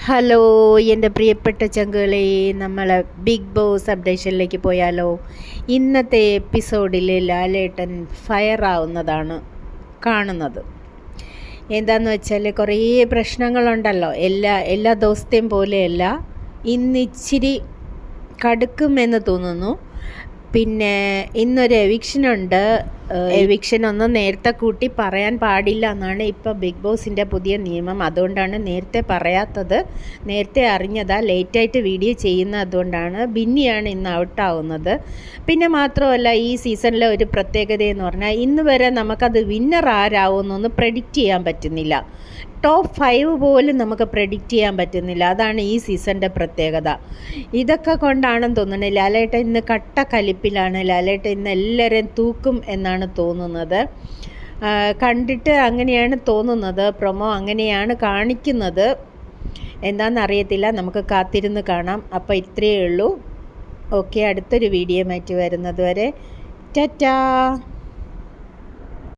Hello എൻ്റെ പ്രിയപ്പെട്ട ചങ്കുകളെ, നമ്മൾ ബിഗ് ബോസ് അപ്ഡേഷനിലേക്ക് പോയാലോ. ഇന്നത്തെ എപ്പിസോഡിൽ ലാലേട്ടൻ ഫയർ ആവുന്നതാണ് കാണുന്നത്. എന്താണെന്ന് വെച്ചാൽ കുറേ പ്രശ്നങ്ങളുണ്ടല്ലോ. എല്ലാ ദിവസത്തെയും പോലെയല്ല, ഇന്നിച്ചിരി കടുക്കുമെന്ന് തോന്നുന്നു. പിന്നെ ഇന്നൊരു എവിക്ഷനുണ്ട്. എവിക്ഷനൊന്നും നേരത്തെ കൂട്ടി പറയാൻ പാടില്ല എന്നാണ് ഇപ്പോൾ ബിഗ് ബോസിൻ്റെ പുതിയ നിയമം. അതുകൊണ്ടാണ് നേരത്തെ പറയാത്തത്. നേരത്തെ അറിഞ്ഞതാ, ലേറ്റായിട്ട് വീഡിയോ ചെയ്യുന്നത്. അതുകൊണ്ടാണ് ബിന്നിയാണ് ഇന്ന് ഔട്ടാവുന്നത്. പിന്നെ മാത്രമല്ല, ഈ സീസണിലെ ഒരു പ്രത്യേകത എന്ന് പറഞ്ഞാൽ ഇന്ന് വരെ നമുക്കത് വിന്നർ ആരാവുമെന്നൊന്ന് പ്രെഡിക്റ്റ് ചെയ്യാൻ പറ്റുന്നില്ല. ടോപ്പ് 5 പോലും നമുക്ക് പ്രെഡിക്റ്റ് ചെയ്യാൻ പറ്റുന്നില്ല. അതാണ് ഈ സീസണിൻ്റെ പ്രത്യേകത. ഇതൊക്കെ കൊണ്ടാണെന്ന് തോന്നുന്നത് ലാലേട്ടൻ ഇന്ന് കട്ട കലിപ്പിലാണ്. ലാലേട്ടൻ ഇന്ന് എല്ലാവരെയും തൂക്കും എന്നാണ് തോന്നുന്നത്. കണ്ടിട്ട് അങ്ങനെയാണ് തോന്നുന്നത്. പ്രൊമോ അങ്ങനെയാണ് കാണിക്കുന്നത്. എന്താണെന്നറിയത്തില്ല, നമുക്ക് കാത്തിരുന്ന് കാണാം. അപ്പോൾ ഇത്രയേ ഉള്ളൂ. ഓക്കെ, അടുത്തൊരു വീഡിയോ മാറ്റി വരുന്നത് വരെ ടാറ്റാ.